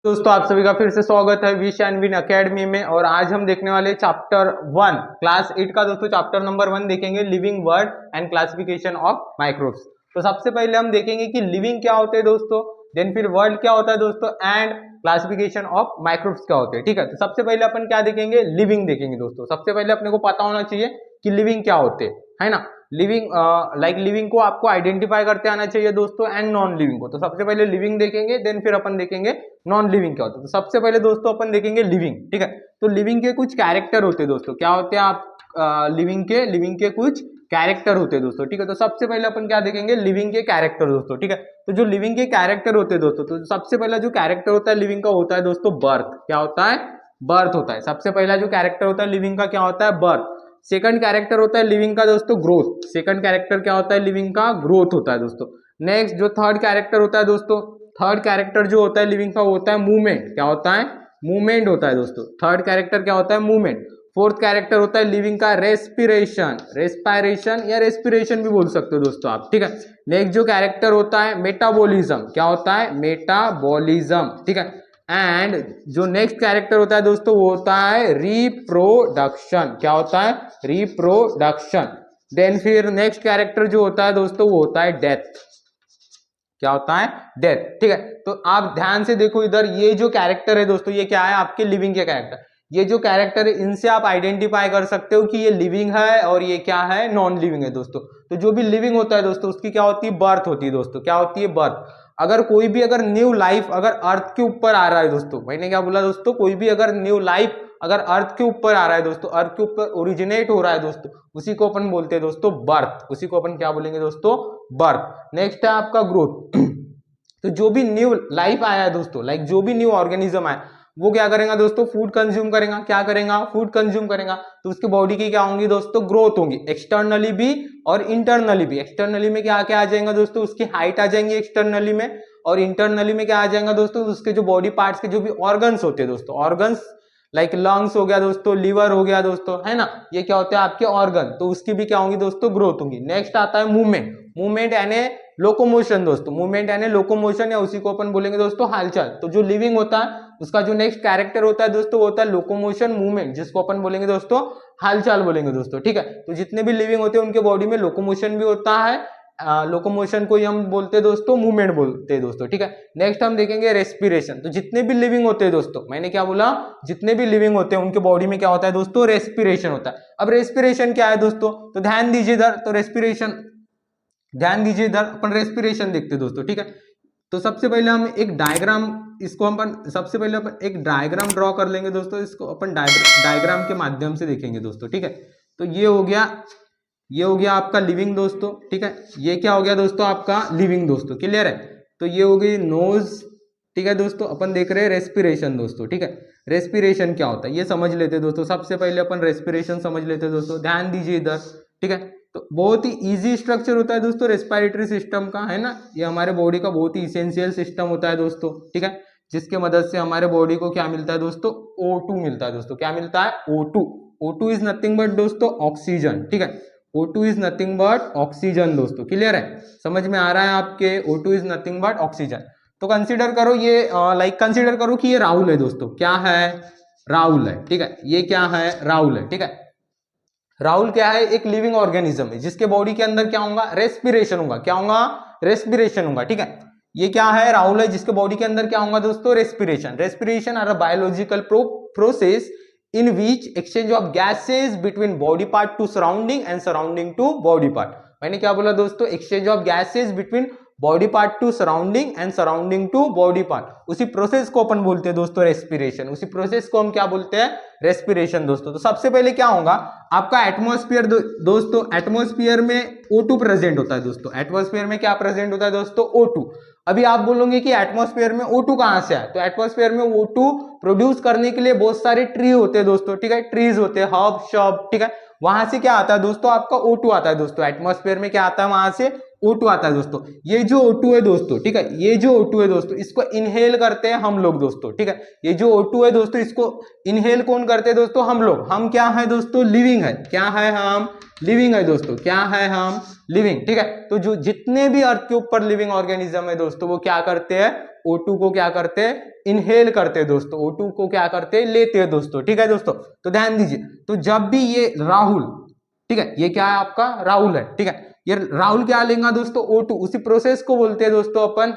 दोस्तों आप सभी का फिर से स्वागत है विश एंड विन अकेडमी में। और आज हम देखने वाले चैप्टर 1 क्लास 8 का दोस्तों चैप्टर नंबर 1 देखेंगे, living word and classification of microbes. तो सबसे पहले हम देखेंगे कि लिविंग क्या होते हैं दोस्तों, देन फिर वर्ड क्या होता है दोस्तों, एंड क्लासिफिकेशन ऑफ माइक्रोब्स क्या होते हैं। ठीक है, तो सबसे पहले अपन क्या देखेंगे, लिविंग देखेंगे दोस्तों। सबसे पहले अपने को पता होना चाहिए कि लिविंग क्या होते हैं, है ना। लिविंग लिविंग को आपको आइडेंटिफाई करते आना चाहिए दोस्तों, एंड नॉन लिविंग को। तो सबसे पहले लिविंग देखेंगे, देन फिर अपन देखेंगे नॉन लिविंग क्या होता है। तो सबसे पहले दोस्तों अपन देखेंगे लिविंग। ठीक है, तो लिविंग के कुछ कैरेक्टर होते हैं दोस्तों। क्या होते हैं आप लिविंग के कुछ कैरेक्टर होते हैं दोस्तों। ठीक है, तो सबसे पहले अपन क्या देखेंगे, लिविंग के कैरेक्टर दोस्तों। ठीक है, तो जो लिविंग के कैरेक्टर होते हैं दोस्तों, तो सबसे पहला जो कैरेक्टर होता है लिविंग का होता है दोस्तों बर्थ। क्या होता है, बर्थ होता है। सबसे पहला जो कैरेक्टर होता है लिविंग का क्या होता है, बर्थ। सेकंड कैरेक्टर होता है लिविंग का दोस्तों ग्रोथ। सेकंड कैरेक्टर क्या होता है लिविंग का, ग्रोथ होता है दोस्तों। नेक्स्ट जो थर्ड कैरेक्टर होता है दोस्तों, थर्ड कैरेक्टर जो होता है लिविंग का होता है मूवमेंट। क्या होता है, मूवमेंट होता है दोस्तों। थर्ड कैरेक्टर क्या होता है, मूवमेंट। फोर्थ कैरेक्टर होता है लिविंग का रेस्पिरेशन, रेस्पायरेशन या रेस्पिरेशन भी बोल सकते हो दोस्तों आप। ठीक है, नेक्स्ट जो कैरेक्टर होता है मेटाबॉलिज्म। क्या होता है, मेटाबॉलिज्म। ठीक है, एंड जो नेक्स्ट कैरेक्टर होता है दोस्तों वो होता है रिप्रोडक्शन। क्या होता है, रिप्रोडक्शन। देन फिर नेक्स्ट कैरेक्टर जो होता है दोस्तों वो होता है डेथ। क्या होता है, डेथ। ठीक है, तो आप ध्यान से देखो इधर, ये जो कैरेक्टर है दोस्तों ये क्या है, आपके लिविंग के कैरेक्टर। ये जो कैरेक्टर है इनसे आप आइडेंटिफाई कर सकते हो कि ये लिविंग है और ये क्या है, नॉन लिविंग है दोस्तों। तो जो भी लिविंग होता है दोस्तों उसकी क्या होती है, बर्थ होती है दोस्तों। क्या होती है, बर्थ। अगर कोई भी अगर न्यू लाइफ अगर अर्थ के ऊपर आ रहा है दोस्तों, मैंने क्या बोला दोस्तों, कोई भी अगर न्यू लाइफ अगर अर्थ के ऊपर आ रहा है दोस्तों, अर्थ के ऊपर ओरिजिनेट हो रहा है दोस्तों, उसी को अपन बोलते हैं दोस्तों बर्थ। उसी को अपन क्या बोलेंगे दोस्तों, बर्थ। नेक्स्ट है आपका ग्रोथ। तो जो भी न्यू लाइफ आया है दोस्तों, जो भी न्यू ऑर्गेनिज्म आया वो क्या करेगा दोस्तों, फूड कंज्यूम करेगा। क्या करेगा, फूड कंज्यूम करेगा। तो उसकी बॉडी की क्या होंगी दोस्तों, ग्रोथ होंगी, एक्सटर्नली भी और इंटरनली भी। एक्सटर्नली में क्या क्या आ जाएगा दोस्तों, उसकी हाइट आ जाएंगी एक्सटर्नली में, और इंटरनली में क्या आ जाएगा दोस्तों, उसके जो बॉडी पार्ट्स के जो भी ऑर्गन्स होते हैं दोस्तों, ऑर्गन्स लंग्स हो गया दोस्तों, लीवर हो गया दोस्तों, है ना, ये क्या होते हैं आपके ऑर्गन। तो उसकी भी क्या होंगी दोस्तों, ग्रोथ होंगी। नेक्स्ट आता है मूवमेंट। मूवमेंट यानी लोकोमोशन दोस्तों, मूवमेंट यानी लोकोमोशन, या उसी को अपन बोलेंगे दोस्तों हालचाल। तो जो लिविंग होता है उसका जो नेक्स्ट कैरेक्टर होता है दोस्तों वो होता है लोकोमोशन, मूवमेंट, जिसको अपन बोलेंगे दोस्तों हालचाल बोलेंगे दोस्तों। ठीक है, तो जितने भी लिविंग होते हैं उनके बॉडी में लोकोमोशन भी होता है। लोकोमोशन को ही हम बोलते हैं दोस्तों मूवमेंट बोलते हैं दोस्तों। ठीक है, नेक्स्ट हम देखेंगे रेस्पिरेशन। तो जितने भी लिविंग होते हैं दोस्तों, मैंने क्या बोला, जितने भी लिविंग होते हैं उनके बॉडी में क्या होता है दोस्तों, रेस्पिरेशन होता है। अब रेस्पिरेशन क्या है दोस्तों, तो ध्यान दीजिए इधर, तो रेस्पिरेशन ध्यान दीजिए इधर, अपन रेस्पिरेशन देखते हैं दोस्तों। ठीक है, तो सबसे पहले हम एक डायग्राम, इसको अपन सबसे पहले अपन एक डायग्राम ड्रॉ कर लेंगे दोस्तों। इसको अपन डायग्राम के माध्यम से देखेंगे दोस्तों। ठीक है, तो ये हो गया आपका लिविंग दोस्तों। ठीक है, ये क्या हो गया दोस्तों, आपका लिविंग दोस्तों। क्लियर है, तो ये हो गई नोज। ठीक है दोस्तों, अपन देख रहे हैं रेस्पिरेशन दोस्तों। ठीक है, रेस्पिरेशन क्या होता है ये समझ लेते हैं दोस्तों। सबसे पहले अपन रेस्पिरेशन समझ लेते हैं दोस्तों, ध्यान दीजिए इधर। ठीक है, तो बहुत ही इजी स्ट्रक्चर होता है दोस्तों रेस्पिरेटरी सिस्टम का, है ना। ये हमारे बॉडी का बहुत ही इसेंशियल सिस्टम होता है दोस्तों। ठीक है, जिसके मदद से हमारे बॉडी को क्या मिलता है दोस्तों, O2 मिलता है दोस्तों। क्या मिलता है, O2। O2 is nothing but दोस्तों ऑक्सीजन। ठीक है, O2 is nothing but oxygen दोस्तों। क्लियर है, समझ में आ रहा है आपके, O2 is nothing but oxygen. तो कंसीडर करो ये कंसीडर करो कि ये राहुल है दोस्तों। क्या है, राहुल है। ठीक है, ये क्या है, राहुल है। ठीक है, राहुल क्या है, एक लिविंग ऑर्गेनिज्म है जिसके बॉडी के अंदर क्या होगा, रेस्पिरेशन होगा। क्या होगा, रेस्पिरेशन होगा। ठीक है, ये क्या है, राहुल है जिसके बॉडी के अंदर क्या होगा दोस्तों, respiration. Respiration are a biological process in which exchange of gases between body part to surrounding and surrounding to body part। मैंने क्या बोला दोस्तों, exchange of gases between body part to surrounding and surrounding to body part. उसी process को अपन बोलते हैं दोस्तों रेस्पिरेशन। उसी प्रोसेस को हम क्या बोलते हैं, रेस्पिरेशन दोस्तों। तो सबसे पहले क्या होगा, आपका एटमॉस्फेयर दोस्तों, एटमॉस्फेयर में O2 प्रेजेंट होता है दोस्तों। एटमॉस्फेयर में क्या प्रेजेंट होता है दोस्तों, O2। अभी आप बोलोगे कि एटमॉस्फेयर में O2 कहां से आया, तो एटमॉस्फेयर में O2 प्रोड्यूस करने के लिए बहुत सारे ट्री होते हैं दोस्तों। ठीक है, ट्रीज होते हैं, हर्ब शब। ठीक है, वहां से क्या आता है दोस्तों, आपका O2 आता है दोस्तों। एटमॉस्फेयर में क्या आता है, वहां से O2 आता है दोस्तों। ये जो O2 है दोस्तों, ठीक है, ये जो O2 है दोस्तों, इसको इनहेल करते हैं हम लोग दोस्तों, ठीक है। ये जो O2 है दोस्तों, इसको इनहेल कौन करते हैं दोस्तों? हम लोग। हम क्या है दोस्तों? लिविंग है। क्या है? हम लिविंग है दोस्तों। क्या है? हम लिविंग, ठीक है। तो जो जितने भी अर्थ के ऊपर लिविंग ऑर्गेनिज्म है दोस्तों, वो क्या करते हैं? O2 को क्या करते हैं? इनहेल करते हैं दोस्तों। O2 को क्या करते हैं? लेते हैं दोस्तों, ठीक है दोस्तों। तो ध्यान दीजिए, तो जब भी ये राहुल, ठीक है, ये क्या है आपका? राहुल है, ठीक है। ये राहुल क्या लेगा दोस्तों? O2। उसी प्रोसेस को बोलते हैं दोस्तों अपन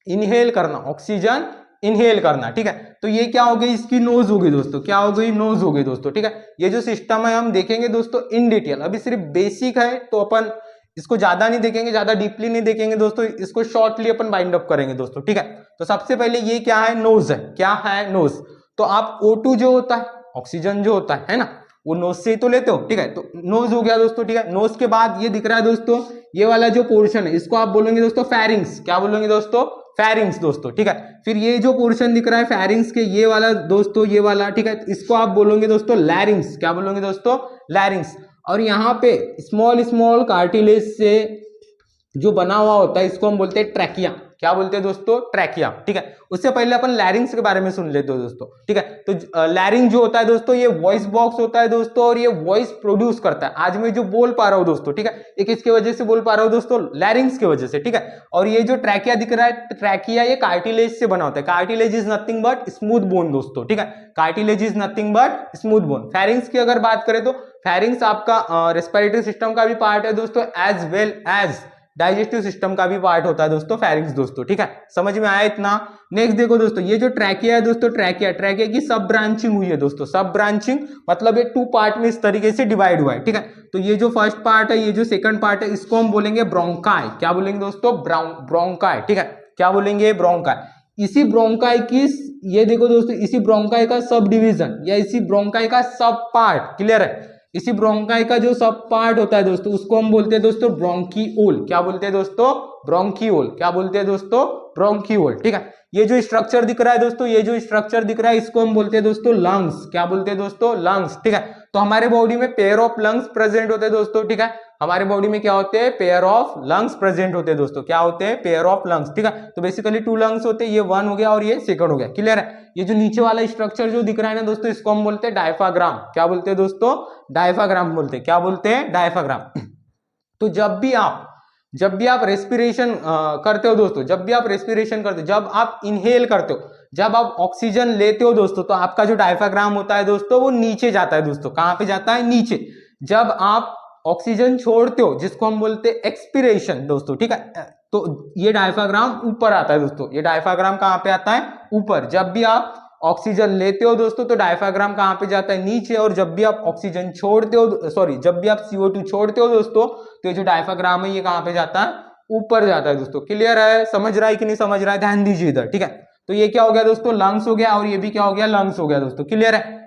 इनहेल करना, ऑक्सीजन इनहेल करना, ठीक है। तो ये क्या हो गई? इसकी नोज हो गई दोस्तों। क्या हो गई? नोज हो गई दोस्तों, ठीक है। ये जो सिस्टम है हम देखेंगे दोस्तों इन डिटेल। अभी सिर्फ बेसिक है तो अपन इसको ज्यादा नहीं देखेंगे, ज्यादा डीपली नहीं देखेंगे दोस्तों, इसको शॉर्टली अपन बाइंड अप करेंगे दोस्तों, ठीक है। तो सबसे पहले ये क्या है? नोज है। क्या है? नोज। तो आप O2 जो होता है, ऑक्सीजन जो होता है ना, वो नोज से ही तो लेते हो, ठीक है। तो नोज हो गया दोस्तों, ठीक है। नोज के बाद ये दिख रहा है दोस्तों, ये वाला जो पोर्शन है, इसको आप बोलेंगे दोस्तों फेरिंग्स। क्या बोलेंगे दोस्तों? फेरिंग्स दोस्तों, ठीक है। फिर ये जो पोर्शन दिख रहा है फेरिंग्स के, ये वाला दोस्तों, ये वाला, ठीक है, इसको आप बोलोगे दोस्तों लैरिंग्स। क्या बोलोगे दोस्तों? लैरिंग्स। और यहाँ पे स्मॉल स्मॉल कार्टिलेज से जो बना हुआ होता है, इसको हम बोलते हैं ट्रैकिया। क्या बोलते हैं दोस्तों? ट्रैकिया, ठीक है। उससे पहले अपन लैरिंग्स के बारे में सुन लेते हो दोस्तों, ठीक है। तो लैरिंग जो होता है दोस्तों, ये वॉइस बॉक्स होता है दोस्तों, और ये वॉइस प्रोड्यूस करता है। आज मैं जो बोल पा रहा हूँ दोस्तों, ठीक है, ये किसकी वजह से बोल पा रहा हूँ दोस्तों? लैरिंग्स की वजह से, ठीक है। और ये जो ट्रैकिया दिख रहा है, ट्रैकिया ये कार्टिलेज से बना होता है। Cartilage is nothing but smooth bone दोस्तों, ठीक है। Cartilage is nothing but smooth bone. Pharynx की अगर बात करें तो फेरिंग्स आपका रेस्पिरेटरी सिस्टम का भी पार्ट है दोस्तों, as well as digestive system का भी पार्ट होता है दोस्तों फेरिंग्स दोस्तों, ठीक है। समझ में आया इतना? नेक्स्ट देखो दोस्तों, ये जो ट्रैकिया है दोस्तों, ट्रैकिया की सब ब्रांचिंग हुई है दोस्तों। सब ब्रांचिंग मतलब ये 2 पार्ट में इस तरीके से डिवाइड हुआ है, ठीक है। तो ये जो फर्स्ट पार्ट है, ये जो सेकंड पार्ट है, इसको हम बोलेंगे ब्रोंकाई। क्या बोलेंगे दोस्तों? ब्रोंकाई, ठीक है। क्या बोलेंगे? ब्रोंकाई। इसी ब्रोंकाई की, ये देखो दोस्तों, इसी ब्रोंकाई का सब डिवीजन या इसी ब्रोंकाई का सब पार्ट, क्लियर है, इसी ब्रोंकाई का जो सब पार्ट होता है दोस्तों, उसको हम बोलते हैं दोस्तों ब्रोंकियोल। क्या बोलते हैं दोस्तों? ब्रोंकियोल। क्या बोलते हैं दोस्तों? ब्रोंकियोल, ठीक है। ये जो स्ट्रक्चर दिख रहा है दोस्तों, ये जो स्ट्रक्चर दिख रहा है, इसको हम बोलते हैं दोस्तों लंग्स। क्या बोलते हैं दोस्तों? लंग्स, ठीक है। तो हमारे बॉडी में पेयर ऑफ लंग्स प्रेजेंट होते हैं दोस्तों, ठीक है। हमारे बॉडी में क्या होते हैं? पेयर ऑफ लंग्स प्रेजेंट होते हैं दोस्तों। क्या होते हैं? पेयर ऑफ लंग्स, ठीक है। तो बेसिकली 2 लंग्स होते हैं, ये 1 हो गया और ये सेकंड हो गया, क्लियर है। ये जो नीचे वाला स्ट्रक्चर जो दिख रहा है ना दोस्तों, इसको हम बोलते हैं डायफ्राग्राम। क्या बोलते हैं दोस्तों? डायफ्राग्राम बोलते हैं। क्या बोलते हैं? डायफ्राग्राम। तो जब भी आप रेस्पिरेशन करते हो दोस्तों, जब भी आप रेस्पिरेशन करते हो, जब आप इनहेल करते हो, जब आप ऑक्सीजन लेते हो दोस्तों, तो आपका जो डायफ्राग्राम होता है दोस्तों, वो नीचे जाता है दोस्तों। कहां पे जाता है? नीचे। जब आप ऑक्सीजन छोड़ते हो, जिसको हम बोलते हैं एक्सपिरेशन दोस्तों, ठीक है, तो ये डायफ्राग्राम ऊपर आता है दोस्तों। ये डायफ्राग्राम कहां पे आता है? ऊपर। जब भी आप ऑक्सीजन लेते हो दोस्तों, तो डायफ्राग्राम कहां पे जाता है? नीचे। और जब भी आप ऑक्सीजन छोड़ते हो, सॉरी, जब भी आप CO2 छोड़ते हो दोस्तों, तो ये जो डायफ्राग्राम है, ये कहां पे जाता है? ऊपर जाता है दोस्तों। क्लियर है? समझ रहा है कि नहीं समझ रहा है? ध्यान दीजिए इधर, ठीक है। तो ये क्या हो गया दोस्तों? लंग्स हो गया, और ये भी क्या हो गया? लंग्स हो गया दोस्तों। क्लियर है?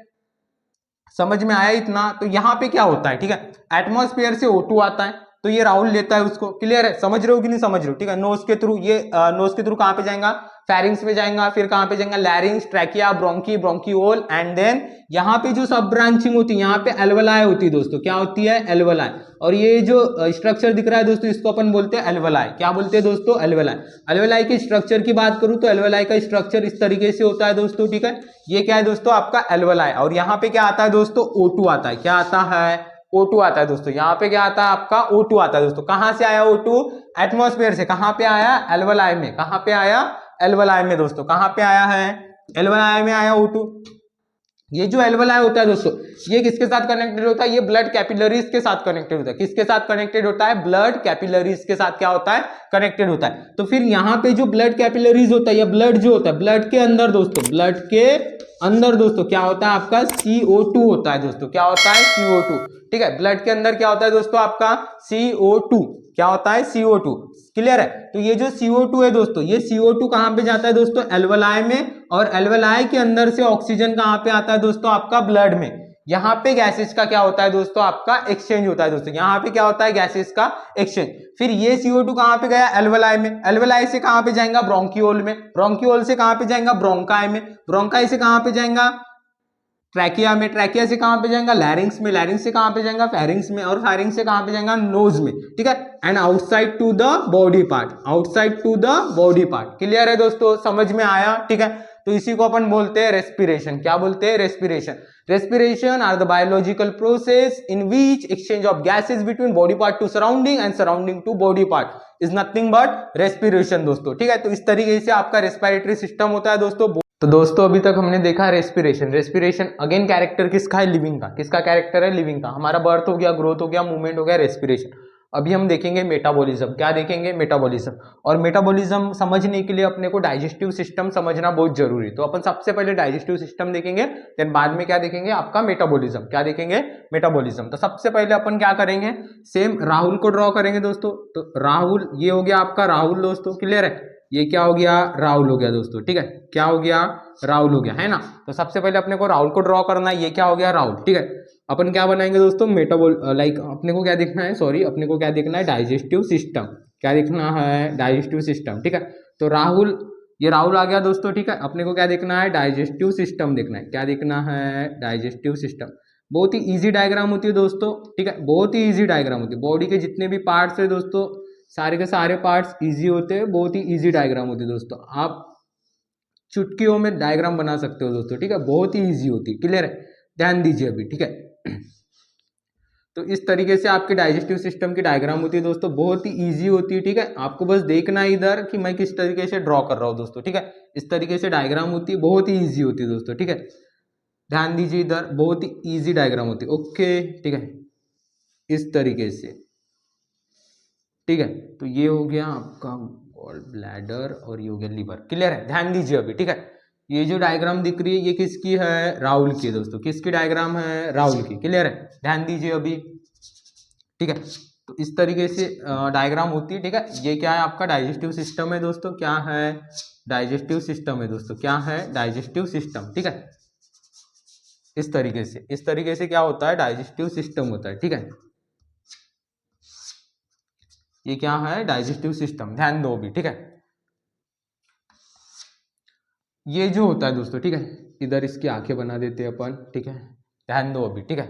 समझ में आया इतना? तो यहाँ पे क्या होता है, ठीक है, एटमॉस्फेयर से O2 आता है, तो ये राहुल लेता है उसको। क्लियर है? समझ रहे हो कि नहीं समझ रहे हो? ठीक है। नोज के थ्रू, ये नोज के थ्रू कहां पे जाएगा? फेरिंग्स पे जाएगा। फिर कहां पे जाएगा? Larynx, trachea, bronchi, bronchiole, and then यहाँ पे जो सब ब्रांचिंग होती है, यहाँ पे एल्वेलाई होती है दोस्तों। क्या होती है? एल्वेलाई। और ये जो स्ट्रक्चर दिख रहा है दोस्तों, इसको अपन बोलते हैं एल्वेलाई। क्या बोलते हैं दोस्तों? एल्वेलाई। एल्वेलाई के स्ट्रक्चर की बात करूं तो एल्वेलाई का स्ट्रक्चर इस तरीके से होता है दोस्तों, ठीक है। ये क्या है दोस्तों? आपका एल्वेलाई। और यहाँ पे क्या आता है दोस्तों? O2 आता है। क्या आता है? O2 आता है दोस्तों। यहाँ पे क्या आता है? आपका O2 आता है दोस्तों। कहां से आया O2? एटमॉस्फेयर से। कहां पे आया? एल्वेलाई में। कहां पे आया? एल्वेलाई में दोस्तों। कहां पे आया है? एल्वेलाई में आया O2। ये जो एल्वेलाई होता है दोस्तों, ये किसके साथ कनेक्टेड होता है? ये ब्लड कैपिलरीज के साथ कनेक्टेड होता है। किसके साथ कनेक्टेड होता है? ब्लड कैपिलरीज के साथ क्या होता है? कनेक्टेड होता है। तो फिर यहाँ पे जो ब्लड कैपिलरीज होता है, या ब्लड जो होता है, ब्लड के अंदर दोस्तों, ब्लड के अंदर दोस्तों क्या होता है? आपका CO2 होता है दोस्तों। क्या होता है? CO2, ठीक है। ब्लड के अंदर क्या होता है दोस्तों? आपका CO2। क्या होता है? CO2। क्लियर है? तो ये जो CO2 है दोस्तों, ये CO2 कहां पे जाता है दोस्तों? एल्वेलाई में। और एल्वेलाई के अंदर से ऑक्सीजन कहां पे आता है दोस्तों? आपका ब्लड में। यहाँ पे गैसेस का क्या होता है दोस्तों? आपका एक्सचेंज होता है दोस्तों। यहाँ पे क्या होता है? गैसेस का एक्सचेंज। फिर ये CO2 कहां पे गया? एल्वेलाई में। एल्वेलाई से कहां पे जाएगा? ब्रोंकियोल में। ब्रोंकियोल से कहां पे जाएगा? ब्रोंकाई में। ब्रोंकाई से कहां पे जाएगा? ट्रैकिया में, ट्रैकिया से कहां पे जाएगा, लैरिंग्स में, लैरिंग्स से कहां पे जाएगा, फेरिंग्स में, और फेरिंग्स से कहां पे जाएगा, नोज में, ठीक है। And outside to the body part, outside to the body part. Clear है दोस्तों, समझ में आया, ठीक है। तो इसी को अपन बोलते हैं रेस्पिरेशन। क्या बोलते हैं, respiration. Respiration are the biological process in which exchange of gases between body part to surrounding and surrounding to body part is nothing but respiration दोस्तों, ठीक है। तो इस तरीके से आपका रेस्पिरेटरी सिस्टम होता है दोस्तों। तो दोस्तों अभी तक हमने देखा रेस्पिरेशन। रेस्पिरेशन अगेन कैरेक्टर किसका है, लिविंग का। किसका कैरेक्टर है, लिविंग का। हमारा बर्थ हो गया, ग्रोथ हो गया, मूवमेंट हो गया, रेस्पिरेशन। अभी हम देखेंगे मेटाबॉलिज्म। क्या देखेंगे, मेटाबॉलिज्म। और मेटाबॉलिज्म समझने के लिए अपने को डाइजेस्टिव सिस्टम समझना बहुत जरूरी है। तो अपन सबसे पहले डाइजेस्टिव सिस्टम देखेंगे, देन बाद में क्या देखेंगे, आपका मेटाबॉलिज्म। क्या देखेंगे, मेटाबॉलिज्म। तो सबसे पहले अपन क्या करेंगे, सेम राहुल को ड्रॉ करेंगे दोस्तों। तो राहुल, ये हो गया आपका राहुल दोस्तों, क्लियर है। ये क्या हो गया, राहुल हो गया दोस्तों, ठीक है। क्या हो गया, राहुल हो गया, है ना। तो सबसे पहले अपने को राहुल को ड्रॉ करना है। ये क्या हो गया, राहुल, ठीक है। अपन क्या बनाएंगे दोस्तों, लाइक अपने को क्या देखना है, सॉरी, अपने को क्या देखना है, डाइजेस्टिव सिस्टम। क्या देखना है, डाइजेस्टिव सिस्टम, ठीक है। तो राहुल, ये राहुल आ गया दोस्तों, ठीक है। अपने को क्या देखना है, डाइजेस्टिव सिस्टम देखना है। क्या देखना है, डाइजेस्टिव सिस्टम। बहुत ही ईजी डायग्राम होती है दोस्तों, ठीक है। बहुत ही ईजी डायग्राम होती है। बॉडी के जितने भी पार्ट्स है दोस्तों, सारे के सारे पार्ट्स इजी होते हैं। बहुत ही इजी डायग्राम होती है दोस्तों। आप चुटकियों में डायग्राम बना सकते हो दोस्तों, ठीक है। बहुत ही इजी होती है, क्लियर है। ध्यान दीजिए अभी, ठीक है। तो इस तरीके से आपके डाइजेस्टिव सिस्टम की डायग्राम होती है दोस्तों। बहुत ही इजी होती है, ठीक है। आपको बस देखना है इधर कि मैं किस तरीके से ड्रॉ कर रहा हूँ दोस्तों, ठीक है। इस तरीके से डायग्राम होती है, बहुत ही ईजी होती है दोस्तों, ठीक है। ध्यान दीजिए इधर, बहुत ही ईजी डायग्राम होती है, ओके, ठीक है। इस तरीके से, ठीक है। तो ये हो गया आपका गॉल ब्लैडर और ये हो गया लीवर, क्लियर है। ध्यान दीजिए अभी, ठीक है। ये जो डायग्राम दिख रही है ये किसकी है, राहुल की दोस्तों। किसकी डायग्राम है, राहुल की, क्लियर है। ध्यान दीजिए अभी, ठीक है। तो इस तरीके से डायग्राम होती है, ठीक है। ये क्या है, आपका डाइजेस्टिव सिस्टम है दोस्तों। क्या है, डाइजेस्टिव सिस्टम है दोस्तों। क्या है, डाइजेस्टिव सिस्टम, ठीक है। इस तरीके से क्या होता है, डाइजेस्टिव सिस्टम होता है, ठीक है। ये क्या है, डाइजेस्टिव सिस्टम। ध्यान दो भी, ठीक है। ये जो होता है दोस्तों, ठीक है, इधर इसकी आंखें बना देते हैं अपन, ठीक है। ध्यान दो अभी, ठीक है।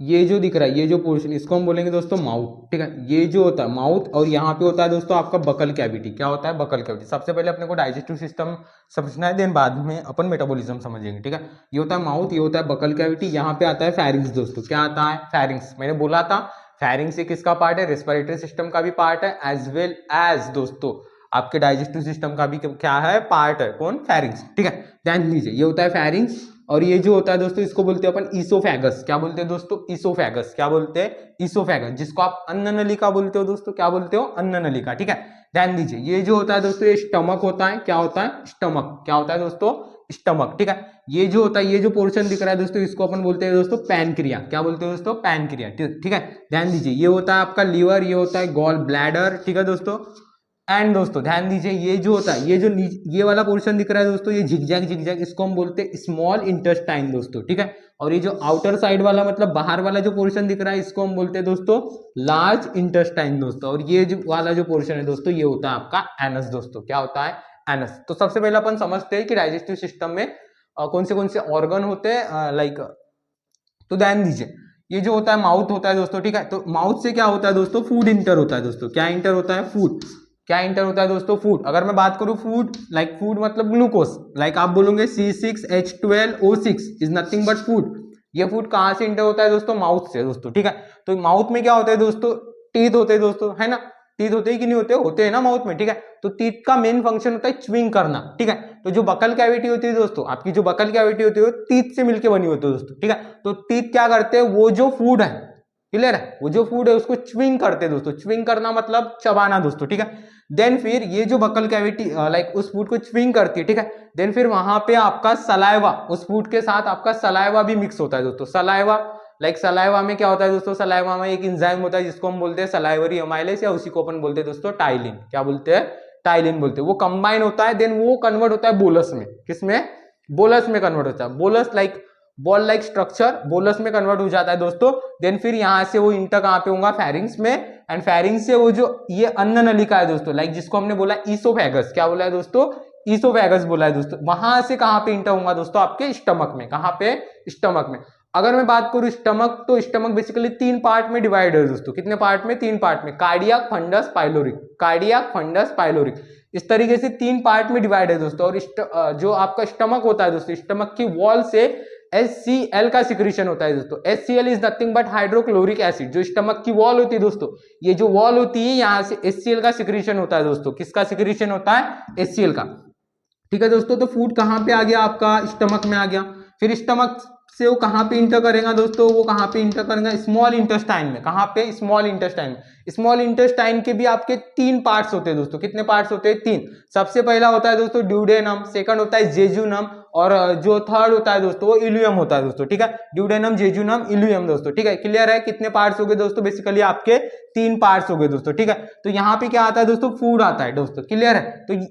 ये जो दिख रहा है, ये जो पोर्शन, इसको हम बोलेंगे दोस्तों माउथ, ठीक है। ये जो होता है माउथ, और यहाँ पे होता है दोस्तों आपका बकल कैविटी। क्या होता है, बकल कैविटी। सबसे पहले अपने को डाइजेस्टिव सिस्टम समझना है, देन बाद में अपन मेटाबॉलिज्म समझेंगे, ठीक है। ये होता है माउथ, ये होता है बकल कैविटी। यहाँ पे आता है फेरिंग्स दोस्तों। क्या आता है, फेरिंग्स। मैंने बोला था फेरिंग्स एक किसका पार्ट है, रेस्पिरेटरी सिस्टम का भी पार्ट है, एज वेल एज दोस्तों आपके डाइजेस्टिव सिस्टम का भी क्या है, पार्ट है। कौन, फेरिंग्स, ठीक है। ध्यान दीजिए, ये होता है फेरिंग्स। और ये जो होता है दोस्तों, इसको बोलते हैं अपन ईसोफेगस। क्या बोलते हैं दोस्तों, ईसोफेगस। क्या बोलते हैं, ईसोफेगस, जिसको आप अन्न नलिका बोलते हो दोस्तों। क्या बोलते हो, अन्न नलिका, ठीक है। ध्यान दीजिए, ये जो होता है दोस्तों, ये स्टमक होता है। क्या होता है, स्टमक। क्या होता है दोस्तों, स्टमक, ठीक है। ये जो होता है, ये जो पोर्शन दिख रहा है दोस्तों, इसको अपन बोलते हैं दोस्तों पैनक्रिया। क्या बोलते हैं दोस्तों, पैनक्रिया, ठीक है। ध्यान दीजिए, ये होता है आपका लीवर, ये होता है गॉल ब्लैडर, ठीक है दोस्तों। एंड दोस्तों ध्यान दीजिए, ये जो होता है, ये वाला पोर्शन दिख रहा है दोस्तों, ये झिगजैग, इसको हम बोलते हैं स्मॉल इंटेस्टाइन दोस्तों, ठीक है। और ये जो आउटर साइड वाला, मतलब बाहर वाला जो पोर्शन दिख रहा है, इसको हम बोलते हैं दोस्तों लार्ज इंटेस्टाइन दोस्तों। और ये जो वाला जो पोर्शन है दोस्तों, ये होता है आपका एनस दोस्तों। क्या होता है, एनस। तो सबसे पहले अपन समझते हैं कि डाइजेस्टिव सिस्टम में कौन से ऑर्गन होते हैं, लाइक। तो ध्यान दीजिए, ये जो होता है माउथ होता है दोस्तों, ठीक है। तो माउथ से क्या होता है दोस्तों, फूड इंटर होता है दोस्तों। क्या इंटर होता है, फूड। क्या इंटर होता है दोस्तों, फूड। अगर मैं बात करूं फूड, लाइक फूड मतलब ग्लूकोज, लाइक आप बोलोगे C6H12O6 is nothing but food. ये फूड कहां से इंटर होता है दोस्तों, माउथ से दोस्तों, ठीक है। तो माउथ में क्या होता है दोस्तों, टीथ होते हैं दोस्तों, है ना। टीथ होते हैं कि नहीं होते, होते हैं ना माउथ में, ठीक है। तो टीथ का मेन फंक्शन होता है च्युइंग करना, ठीक है। तो जो बकल कैविटी होती है दोस्तों, आपकी जो बकल कैविटी होती है टीथ से मिलकर बनी होती है दोस्तों, ठीक है। तो टीथ क्या करते हैं, वो जो फूड है, क्लियर है, वो जो फूड है उसको च्युइंग करते हैं दोस्तों। च्युइंग करना मतलब चबाना दोस्तों, ठीक है। देन फिर ये जो बकल कैविटी लाइक उस फूड को च्युइंग करती है, ठीक है। देन फिर वहां पे आपका सलाइवा, उस फूड के साथ आपका सलाइवा भी मिक्स होता है दोस्तों। सलाइवा, लाइक सलाइवा में क्या होता है दोस्तों, सलाइवा में एक एंजाइम होता है जिसको हम बोलते हैं सलाइवरी अमाइलेज, या उसी को अपन बोलते हैं दोस्तों टाइलिन। क्या बोलते हैं, टाइलिन बोलते हैं। वो कंबाइन होता है, देन वो कन्वर्ट होता है बोलस में। किसमें, बोलस में कन्वर्ट होता है। Bolus like ball like structure, bolus में कन्वर्ट हो जाता है दोस्तों। देन फिर यहां से वो इंटर कहां पे होगा, फेरिंग्स में। एंड फेरिंग्स से वो जो ये अन्न नलिका है दोस्तों, लाइक जिसको हमने बोला ईसोफेगस। क्या बोला है दोस्तों, ईसोफेगस बोला है दोस्तों, वहां से कहां पे इंटर होगा दोस्तों, आपके स्टमक में। कहां पे? स्टमक में। अगर मैं बात करूं स्टमक, तो स्टमक बेसिकली 3 पार्ट में डिवाइड है दोस्तों। कितने पार्ट में? 3 पार्ट में। Cardiac, fundus, pyloric. Cardiac, fundus, pyloric, इस तरीके से 3 पार्ट में डिवाइड है दोस्तों। और जो आपका स्टमक होता है दोस्तों, स्टमक की वॉल से HCl का सिक्रीशन होता है दोस्तों। HCl is nothing but hydrochloric acid. जो स्टमक की वॉल होती है दोस्तों, ये जो वॉल होती है, यहाँ से HCl का सिक्रीशन होता है दोस्तों। किसका सिक्रीशन होता है? HCl का। ठीक है दोस्तों, तो फूड कहां पे आ गया? आपका स्टमक में आ गया। फिर स्टमक से वो कहां पे इंटर करेगा दोस्तों? वो कहां पे इंटर करेगा? स्मॉल इंटेस्टाइन में। कहां पे? स्मॉल इंटेस्टाइन में। स्मॉल इंटेस्टाइन के भी आपके 3 पार्ट्स होते हैं दोस्तों। कितने पार्ट्स होते हैं? 3। सबसे पहला होता है दोस्तों ड्यूडेनम, सेकंड होता है जेजुनम, और जो थर्ड होता है दोस्तों वो इल्यूम होता है दोस्तों। ठीक है, ड्यूडेनम, जेजुनम, इल्यूम दोस्तों। ठीक है, क्लियर है? कितने पार्ट्स हो गए दोस्तों? बेसिकली आपके 3 पार्ट्स हो गए दोस्तों। ठीक है, तो यहाँ पे क्या आता है दोस्तों? फूड आता है दोस्तों। क्लियर है? तो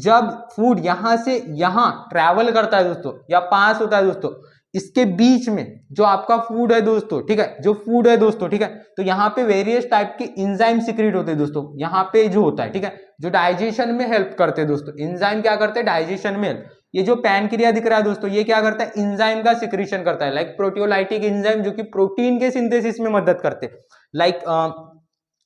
जब फूड यहां से यहां ट्रैवल करता है दोस्तों, या पास होता है दोस्तों, इसके बीच में जो आपका फूड है दोस्तों, ठीक है, जो फूड है दोस्तों, ठीक है, तो यहाँ पे वेरियस टाइप के इंजाइम सिक्रीट होते हैं दोस्तों। यहाँ पे जो होता है, ठीक है, जो डाइजेशन में हेल्प करते हैं दोस्तों। इंजाइम क्या करते हैं? डाइजेशन में हेल्प। ये जो पैनक्रिया दिख रहा है दोस्तों, ये क्या करता है? इंजाइम का सिक्रीशन करता है, लाइक प्रोटियोलाइटिक एंजाइम, जो कि प्रोटीन के सिंथेसिस में मदद करते हैं। लाइक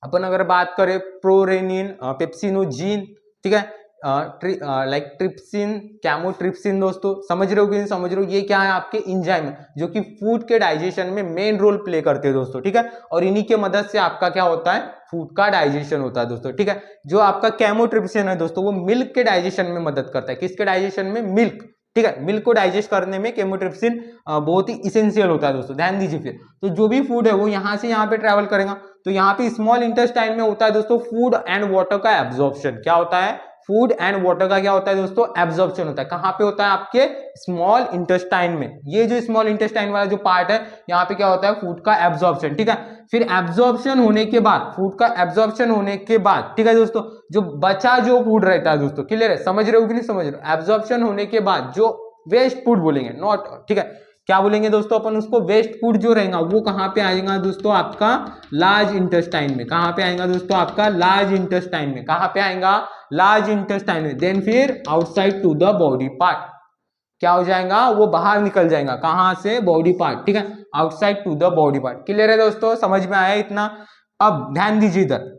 अपन अगर बात करें प्रोरेनिन, पेप्सिनोजीन, ठीक है, लाइक ट्रिप्सिन, कैमोट्रिप्सिन दोस्तों, समझ रहे हो कि नहीं समझ रहे हो? ये क्या है? आपके इंजाइम जो कि फूड के डाइजेशन में मेन रोल प्ले करते हैं दोस्तों। ठीक है, और इन्हीं के मदद से आपका क्या होता है? फूड का डाइजेशन होता है दोस्तों। ठीक है, जो आपका कैमोट्रिप्सिन है दोस्तों, वो मिल्क के डाइजेशन में मदद करता है। किसके डाइजेशन में? मिल्क। ठीक है, मिल्क को डाइजेस्ट करने में कैमोट्रिप्सिन बहुत ही इसेंशियल होता है दोस्तों। ध्यान दीजिए। फिर तो जो भी फूड है वो यहाँ से यहाँ पे ट्रेवल करेगा, तो यहाँ पे स्मॉल इंटेस्टाइन में होता है दोस्तों फूड एंड वाटर का एब्जॉर्प्शन। क्या होता है? फूड एंड वाटर का क्या होता है दोस्तों? एब्जॉर्प्शन होता है। कहां पे होता है? आपके स्मॉल इंटेस्टाइन में। ये जो स्मॉल इंटेस्टाइन वाला जो पार्ट है, यहाँ पे क्या होता है? फूड का एब्जॉर्प्शन। ठीक है, फिर एब्जॉर्प्शन होने के बाद, फूड का एब्जॉर्प्शन होने के बाद, ठीक है दोस्तों, जो बचा जो फूड रहता है दोस्तों, क्लियर है? समझ रहे हो कि नहीं समझ रहे हो? एब्जॉर्प्शन होने के बाद जो वेस्ट फूड बोलेंगे, नॉट, ठीक है, क्या बोलेंगे दोस्तों अपन उसको? वेस्ट फूड जो रहेगा वो कहां पे आएगा दोस्तों? आपका लार्ज इंटेस्टाइन में। कहां पे आएगा दोस्तों? आपका लार्ज इंटेस्टाइन में। कहां पे आएगा? लार्ज इंटेस्टाइन में। देन फिर outside to the body part, क्या हो जाएगा? वो बाहर निकल जाएगा। कहां से? Body part. ठीक है, outside to the body part. Clear है दोस्तों? समझ में आया इतना? अब ध्यान दीजिए इधर,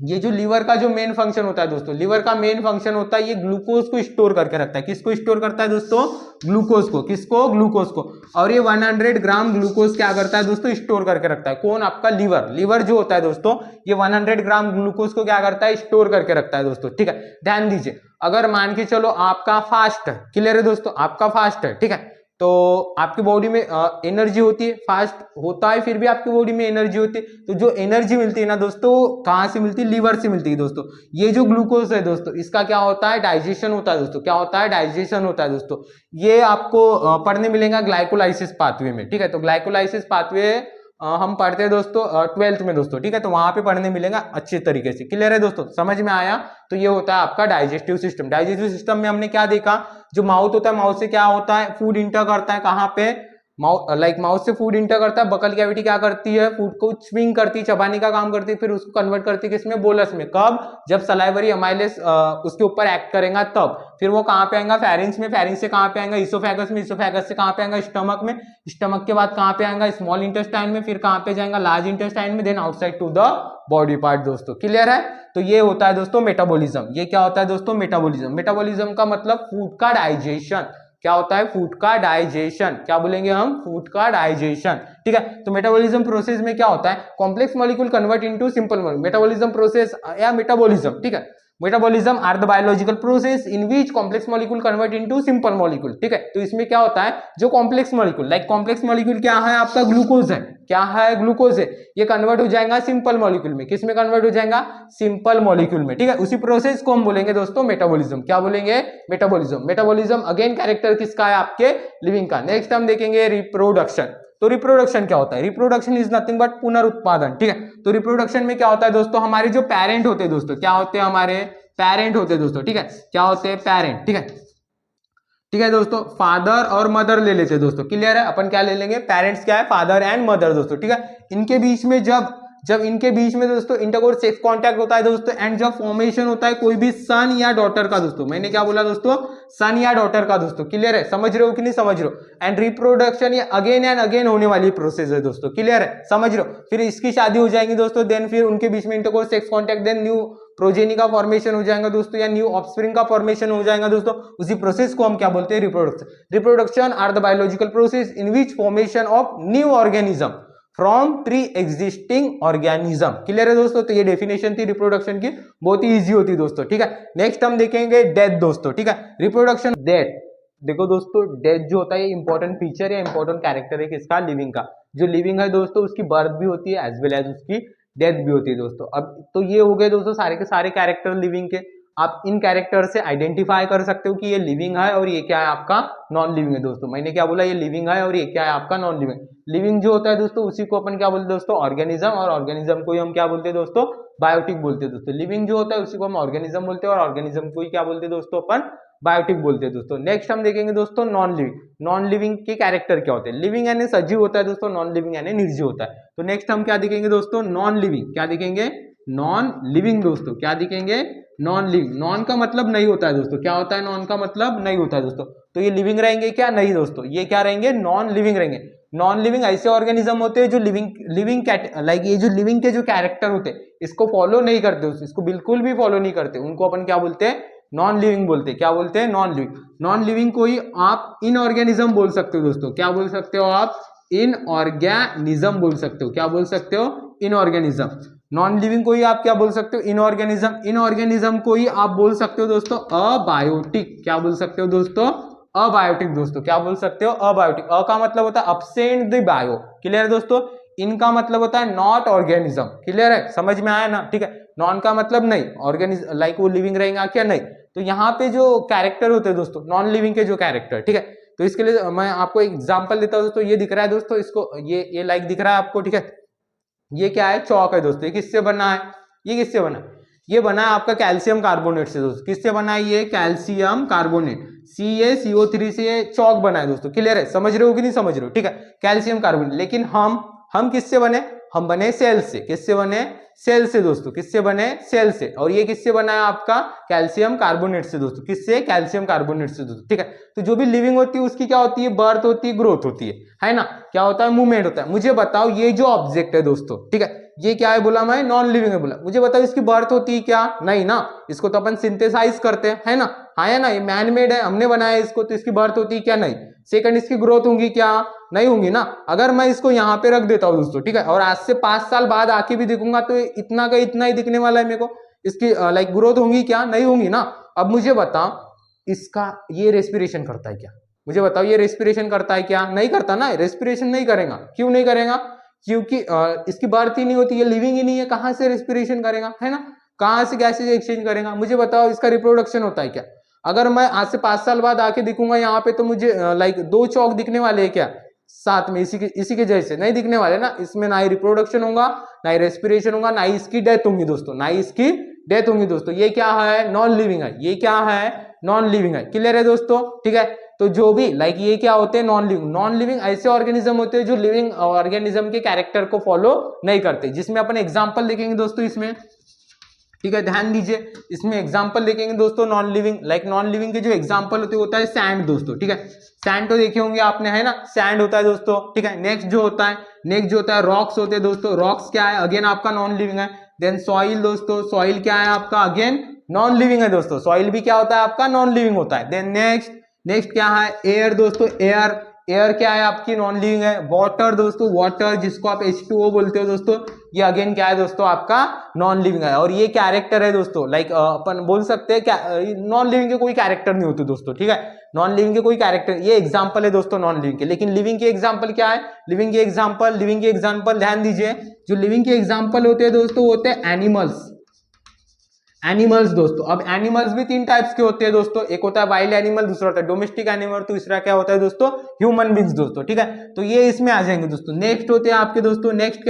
ये जो लीवर का जो मेन फंक्शन होता है दोस्तों, लीवर का मेन फंक्शन होता है ये ग्लूकोज को स्टोर करके रखता है। किसको स्टोर करता है दोस्तों? ग्लूकोज को। किसको? ग्लूकोज को। और ये 100 ग्राम ग्लूकोज क्या करता है दोस्तों? स्टोर करके रखता है। कौन? आपका लीवर। लीवर जो होता है दोस्तों, ये 100 ग्राम ग्लूकोज को क्या करता है? स्टोर करके रखता है दोस्तों। ठीक है, ध्यान दीजिए, अगर मान के चलो आपका फास्ट है, क्लियर है दोस्तों, आपका फास्ट है, ठीक है, तो आपकी बॉडी में एनर्जी होती है, फास्ट होता है फिर भी आपकी बॉडी में एनर्जी होती है, तो जो एनर्जी मिलती है ना दोस्तों, कहां से मिलती है? लीवर से मिलती है दोस्तों। ये जो ग्लूकोज है दोस्तों, इसका क्या होता है? डाइजेशन होता है दोस्तों। क्या होता है? डाइजेशन होता है दोस्तों। ये आपको पढ़ने मिलेगा ग्लाइकोलाइसिस पाथवे में। ठीक है, तो ग्लाइकोलाइसिस पाथवे हम पढ़ते हैं दोस्तों 12th में दोस्तों। ठीक है, तो वहां पे पढ़ने मिलेगा अच्छे तरीके से। क्लियर है दोस्तों? समझ में आया? तो ये होता है आपका डाइजेस्टिव सिस्टम। डाइजेस्टिव सिस्टम में हमने क्या देखा? जो माउथ होता है, माउथ से क्या होता है? फूड इंटर करता है। कहां पे? माउथ से फूड इंटर करता है। बकल कैविटी क्या करती है? फूड को स्विंग करती है, चबाने का काम करती है, फिर उसको कन्वर्ट करती है किसमें? बोलस में। कब? जब सलाइवरी अमाइलेस उसके ऊपर एक्ट करेगा तब। फिर वो कहां पे आएगा? फेरिंक्स में। फेरिंक्स से कहां पे आएगा? इसोफेगस में। इसोफेगस से कहां पे आएगा? स्टमक में। स्टमक के बाद कहां पे आएगा? स्मॉल इंटेस्टाइन में। फिर कहां पे जाएगा? लार्ज इंटेस्टाइन में। Then outside to the body part दोस्तों। क्लियर है? तो ये होता है दोस्तों मेटाबॉलिज्म। ये क्या होता है दोस्तों? मेटाबॉलिज्म। मेटाबॉलिज्म का मतलब फूड का डाइजेशन। क्या होता है? फूड का डाइजेशन। क्या बोलेंगे हम? फूड का डाइजेशन। ठीक है, तो मेटाबॉलिज्म प्रोसेस में क्या होता है? Complex molecule convert into simple molecule. Metabolism process या मेटाबॉलिज्म, ठीक है, metabolism are the biological process in which complex molecule convert into simple molecule. ठीक है, तो इसमें क्या होता है? जो complex molecule, like complex molecule क्या है? आपका ग्लूकोज है। क्या है? ग्लूकोज है। ये कन्वर्ट हो जाएगा सिंपल मॉलिक्यूल में। किस में कन्वर्ट हो जाएगा? सिंपल मॉलिक्यूल में। ठीक है, उसी प्रोसेस को हम बोलेंगे दोस्तों मेटाबॉलिज्म। क्या बोलेंगे? मेटाबॉलिज्म। मेटाबॉलिज्म अगेन कैरेक्टर किसका है? आपके लिविंग का। नेक्स्ट हम देखेंगे रिप्रोडक्शन। तो रिप्रोडक्शन क्या होता है? रिप्रोडक्शन इज नथिंग बट पुनरुत्पादन। ठीक है, तो रिप्रोडक्शन में क्या होता है दोस्तों? हमारे जो पेरेंट होते हैं दोस्तों, क्या होते हैं? हमारे पेरेंट होते हैं दोस्तों। ठीक है, क्या होते हैं? पेरेंट। ठीक है, ठीक है दोस्तों, फादर और मदर ले लेते हैं दोस्तों। क्लियर है? अपन क्या ले लेंगे? पेरेंट्स क्या है? फादर एंड मदर दोस्तों। ठीक है, इनके बीच में जब जब इनके बीच में दोस्तों इंटरकोर्स सेक्स कांटेक्ट होता है दोस्तों, एंड जब फॉर्मेशन होता है कोई भी सन या डॉटर का दोस्तों, मैंने क्या बोला दोस्तों, सन या डॉटर का दोस्तों, क्लियर है, समझ रहे हो कि नहीं समझ रहे हो। एंड रिप्रोडक्शन ये अगेन एंड अगेन होने वाली प्रोसेस है दोस्तों, क्लियर है, समझ रहे हो। फिर इसकी शादी हो जाएगी दोस्तों, देन फिर उनके बीच में intercourse sex contact, then new progeny का फॉर्मेशन हो जाएगा दोस्तों, या न्यू ऑफस्प्रिंग का फॉर्मेशन हो जाएगा दोस्तों। उसी प्रोसेस को हम क्या बोलते हैं, reproduction. Reproduction are the biological process in which formation of new organism from pre existing organism, clear है दोस्तों। तो ये डेफिनेशन थी रिप्रोडक्शन की, बहुत ही इजी होती है दोस्तों, ठीक है। नेक्स्ट हम देखेंगे डेथ दोस्तों, ठीक है, रिप्रोडक्शन डेथ। देखो दोस्तों, डेथ जो होता है ये इंपॉर्टेंट फीचर या इंपॉर्टेंट कैरेक्टर है किसका, लिविंग का। जो लिविंग है दोस्तों उसकी बर्थ भी होती है एज वेल एज उसकी डेथ भी होती है दोस्तों। अब तो ये हो गए दोस्तों सारे के सारे कैरेक्टर लिविंग के। आप इन कैरेक्टर से आइडेंटिफाई कर सकते हो कि ये लिविंग है और ये क्या है आपका नॉन लिविंग है दोस्तों। मैंने क्या बोला, ये लिविंग है और ये क्या है आपका नॉन लिविंग। लिविंग जो होता है दोस्तों उसी को अपन क्या बोलते हैं दोस्तों, ऑर्गेनिज्म, और ऑर्गेनिज्म को ही हम क्या बोलते हैं दोस्तों, बायोटिक बोलते हैं दोस्तों। लिविंग जो होता है उसी को हम ऑर्गेनिज्म बोलते हैं और ऑर्गेनिज्म को ही क्या बोलते हैं दोस्तों, अपन बायोटिक बोलते हैं दोस्तों। नेक्स्ट हम देखेंगे दोस्तों नॉन लिविंग। नॉन लिविंग के कैरेक्टर क्या होते हैं, लिविंग यानी सजीव होता है दोस्तों, नॉन लिविंग यानी निर्जीव होता है। तो नेक्स्ट हम क्या देखेंगे दोस्तों, नॉन लिविंग। क्या देखेंगे, नॉन लिविंग दोस्तों, क्या दिखेंगे, नॉन लिविंग। नॉन का मतलब नहीं होता है दोस्तों, क्या होता है, नॉन का मतलब नहीं होता है दोस्तों। तो ये लिविंग रहेंगे क्या, नहीं दोस्तों, ये क्या रहेंगे, नॉन लिविंग रहेंगे। नॉन लिविंग ऐसे ऑर्गेनिज्म होते हैं जो लिविंग लाइक ये जो लिविंग के जो कैरेक्टर होते हैं इसको फॉलो नहीं करते, इसको बिल्कुल भी फॉलो नहीं करते, उनको अपन क्या बोलते हैं, नॉन लिविंग बोलते हैं। क्या बोलते हैं, नॉन लिविंग। नॉन लिविंग को ही आप इनऑर्गेनिज्म बोल सकते हो दोस्तों। क्या बोल सकते हो आप, इनऑर्गेनिज्म बोल सकते हो। क्या बोल सकते हो, इनऑर्गेनिज्म। नॉन लिविंग को ही आप क्या बोल सकते हो, इनऑर्गेनिज्म। इनऑर्गेनिज्म को ही आप बोल सकते हो दोस्तों अबायोटिक। क्या बोल सकते हो दोस्तों, अबायोटिक दोस्तों। क्या बोल सकते हो, अबायोटिक। अ का मतलब होता है अब्सेंट द बायो, क्लियर है दोस्तों। इनका मतलब होता है नॉट ऑर्गेनिज्म, क्लियर है, समझ में आया ना, ठीक है। नॉन का मतलब नहीं, ऑर्गेनिज्म लाइक वो लिविंग रहेगा क्या, नहीं। तो यहाँ पे जो कैरेक्टर होते हैं दोस्तों नॉन लिविंग के जो कैरेक्टर, ठीक है। तो इसके लिए मैं आपको एक एग्जांपल देता हूं दोस्तों। ये दिख रहा है दोस्तों, इसको ये लाइक दिख रहा है आपको, ठीक है। ये क्या है, चौक है दोस्तों। ये किससे बना है, ये किससे बना है, ये बना है आपका कैल्शियम कार्बोनेट से दोस्तों। किससे बना है, ये कैल्शियम कार्बोनेट, CaCO3 से ये चौक बना है दोस्तों, क्लियर है, समझ रहे हो कि नहीं समझ रहे हो, ठीक है, कैल्शियम कार्बोनेट। लेकिन हम किससे बने, हम बने सेल से। किससे बने, सेल से दोस्तों। किससे बने, सेल से। और ये किससे बना है आपका, कैल्शियम कार्बोनेट से दोस्तों। किससे, कैल्शियम कार्बोनेट से दोस्तों, ठीक है। तो जो भी लिविंग होती है उसकी क्या होती है, बर्थ होती है, ग्रोथ होती है ना, क्या होता है, मूवमेंट होता है। मुझे बताओ ये जो ऑब्जेक्ट है दोस्तों, ठीक है, ये क्या है बोला, मैं नॉन लिविंग है बोला। मुझे बताओ इसकी बर्थ होती है क्या, नहीं ना, इसको तो अपन सिंथेसाइज करते हैं, है ना, हाँ है ना, ये मैन मेड है, हमने बनाया इसको, तो इसकी बर्थ होती है क्या, नहीं। सेकंड, इसकी ग्रोथ होंगी क्या, नहीं होंगी ना। अगर मैं इसको यहाँ पे रख देता हूँ दोस्तों, ठीक है, और आज से 5 साल बाद आके भी दिखूंगा तो इतना का इतना ही दिखने वाला है मेरे को। इसकी लाइक ग्रोथ होंगी क्या, नहीं होंगी ना। अब मुझे बताओ इसका ये रेस्पिरेशन करता है क्या, मुझे बताओ ये रेस्पिरेशन करता है क्या, नहीं करता ना, रेस्पिरेशन नहीं करेगा। क्यों नहीं करेगा, क्योंकि इसकी बर्थ ही नहीं होती, ये लिविंग ही नहीं है, कहां से रेस्पिरेशन करेगा, है ना, कहां से गैसेज एक्सचेंज करेगा। मुझे बताओ इसका रिप्रोडक्शन होता है क्या। अगर मैं आज से 5 साल बाद आके दिखूंगा यहाँ पे तो मुझे लाइक 2 चौक दिखने वाले हैं क्या, साथ में इसी के जैसे नहीं दिखने वाले ना। इसमें ना ही रिप्रोडक्शन होगा, ना ही रेस्पिरेशन होगा, ना ही इसकी डेथ होंगी दोस्तों, ना ही इसकी डेथ होंगी दोस्तों। ये क्या है, नॉन लिविंग है। ये क्या है, नॉन लिविंग है, क्लियर है दोस्तों, ठीक है। तो जो भी लाइक ये क्या होते हैं, नॉन लिविंग। नॉन लिविंग ऐसे ऑर्गेनिज्म होते हैं जो लिविंग ऑर्गेनिज्म के कैरेक्टर को फॉलो नहीं करते, जिसमें अपन एग्जांपल देखेंगे दोस्तों इसमें, ठीक है, ध्यान दीजिए। इसमें एग्जांपल देखेंगे दोस्तों non living, like non living के जो एग्जांपल होता है सैंड दोस्तों, ठीक है। सैंड तो देखे होंगे आपने, है ना, सैंड होता है दोस्तों, ठीक है। नेक्स्ट जो होता है रॉक्स होते हैं दोस्तों। रॉक्स क्या है, अगेन आपका नॉन लिविंग है। देन सॉइल दोस्तों, सॉइल क्या है आपका, अगेन नॉन लिविंग है दोस्तों। सॉइल भी क्या होता है आपका, नॉन लिविंग होता है। देन नेक्स्ट क्या है, एयर दोस्तों। एयर क्या है आपकी, नॉन लिविंग है। वाटर दोस्तों, वाटर जिसको आप H2O बोलते हो दोस्तों, ये अगेन क्या है दोस्तों, आपका नॉन लिविंग है। और ये कैरेक्टर है दोस्तों, लाइक अपन बोल सकते हैं क्या, नॉन लिविंग के कोई कैरेक्टर नहीं होते दोस्तों, ठीक है। नॉन लिविंग के कोई कैरेक्टर, ये एग्जांपल है दोस्तों नॉन लिविंग के। लेकिन लिविंग के एग्जांपल क्या है, लिविंग के एग्जांपल ध्यान दीजिए। जो लिविंग के एग्जांपल होते हैं दोस्तों, होते हैं एनिमल्स दोस्तों। अब एनिमल्स भी 3 टाइप्स के होते हैं दोस्तों। एक होता है वाइल्ड एनिमल, दूसरा होता है डोमेस्टिक एनिमल, तीसरा क्या होता है दोस्तों, ह्यूमन बींग्स दोस्तों, ठीक है। तो ये इसमें आ जाएंगे दोस्तों। नेक्स्ट होते हैं आपके दोस्तों, नेक्स्ट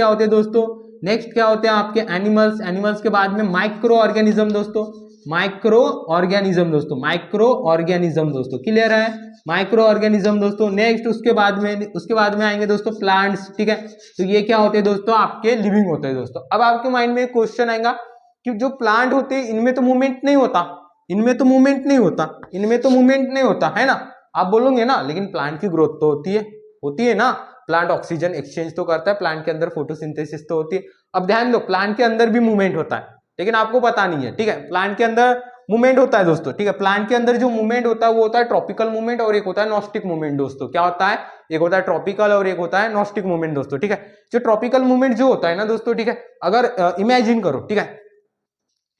क्या होते हैं आपके एनिमल्स के बाद में माइक्रो ऑर्गेनिज्म दोस्तों। माइक्रो ऑर्गेनिज्म दोस्तों, माइक्रो ऑर्गेनिज्म दोस्तों, क्लियर है, माइक्रो ऑर्गेनिज्म दोस्तों। नेक्स्ट उसके बाद में आएंगे दोस्तों प्लांट्स, ठीक है। तो ये क्या होते हैं दोस्तों, आपके लिविंग होते हैं दोस्तों। अब आपके माइंड में एक क्वेश्चन आएगा कि जो प्लांट होते हैं इनमें तो मूवमेंट नहीं होता, इनमें तो मूवमेंट नहीं होता, इनमें तो मूवमेंट नहीं होता है ना, आप बोलोगे ना, लेकिन प्लांट की ग्रोथ तो होती है ना, प्लांट ऑक्सीजन एक्सचेंज तो करता है, प्लांट के अंदर फोटोसिंथेसिस तो होती है। अब ध्यान दो, प्लांट के अंदर भी मूवमेंट होता है, लेकिन आपको पता नहीं है, ठीक है। प्लांट के अंदर मूवमेंट होता है दोस्तों, ठीक है। प्लांट के अंदर जो मूवमेंट होता है वो होता है ट्रॉपिकल मूवमेंट और एक होता है नॉस्टिक मूवमेंट दोस्तों। क्या होता है, एक होता है ट्रॉपिकल और एक होता है नॉस्टिक मूवमेंट दोस्तों, ठीक है। जो ट्रॉपिकल मूवमेंट जो होता है ना दोस्तों, ठीक है, अगर इमेजिन करो, ठीक है,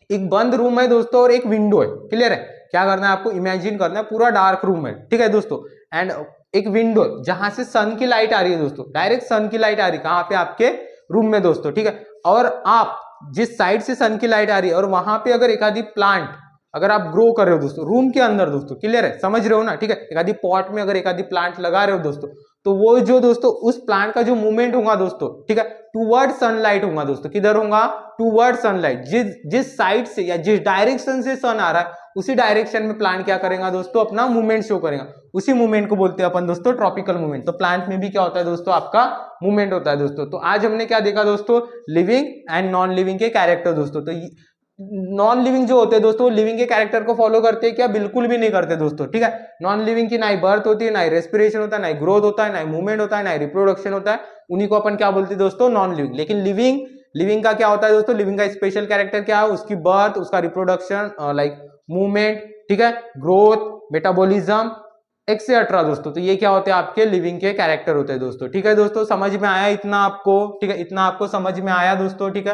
एक बंद रूम है दोस्तों और एक विंडो है, क्लियर है। क्या करना है आपको, इमेजिन करना है पूरा डार्क रूम है, ठीक है दोस्तों, एंड एक विंडो जहां से सन की लाइट आ रही है दोस्तों, डायरेक्ट सन की लाइट आ रही है कहां पे, आपके रूम में दोस्तों, ठीक है। और आप जिस साइड से सन की लाइट आ रही है और वहां पे अगर एक आधी प्लांट अगर आप ग्रो कर रहे हो दोस्तों रूम के अंदर दोस्तों, क्लियर है, समझ रहे हो ना, ठीक है। एक आधी पॉट में अगर एक आधी प्लांट लगा रहे हो दोस्तों, तो वो जो दोस्तों उस प्लांट का जो मूवमेंट होगा दोस्तों, ठीक है, टूवर्ड सनलाइट होगा दोस्तों, किधर होगा, टूवर्ड सनलाइट, जिस साइड से या जिस डायरेक्शन से सन आ रहा है उसी डायरेक्शन में प्लांट क्या करेगा दोस्तों, अपना मूवमेंट शो करेगा। उसी मूवमेंट को बोलते हैं अपन दोस्तों ट्रॉपिकल मूवमेंट। तो प्लांट में भी क्या होता है दोस्तों, आपका मूवमेंट होता है दोस्तों। तो आज हमने क्या देखा दोस्तों, लिविंग एंड नॉन लिविंग के कैरेक्टर दोस्तों। तो नॉन लिविंग जो होते हैं दोस्तों लिविंग के कैरेक्टर को फॉलो करते हैं क्या, बिल्कुल भी नहीं करते दोस्तों, ठीक है। नॉन लिविंग की ना ही बर्थ होती है, ना ही रेस्पिरेशन होता है, ना ही ग्रोथ होता है, ना ही मूवमेंट होता है, ना ही रिप्रोडक्शन होता है, उन्हीं को अपन क्या बोलते हैं दोस्तों, नॉन लिविंग। लेकिन लिविंग का क्या होता है दोस्तों, लिविंग का स्पेशल कैरेक्टर क्या है, उसकी बर्थ, उसका रिप्रोडक्शन, लाइक मूवमेंट, ठीक है, ग्रोथ, मेटाबॉलिज्म एक्सेट्रा दोस्तों। तो ये क्या होते हैं, आपके लिविंग के कैरेक्टर होते हैं दोस्तों, ठीक है दोस्तों। समझ में आया इतना आपको, ठीक है, इतना आपको समझ में आया दोस्तों, ठीक है।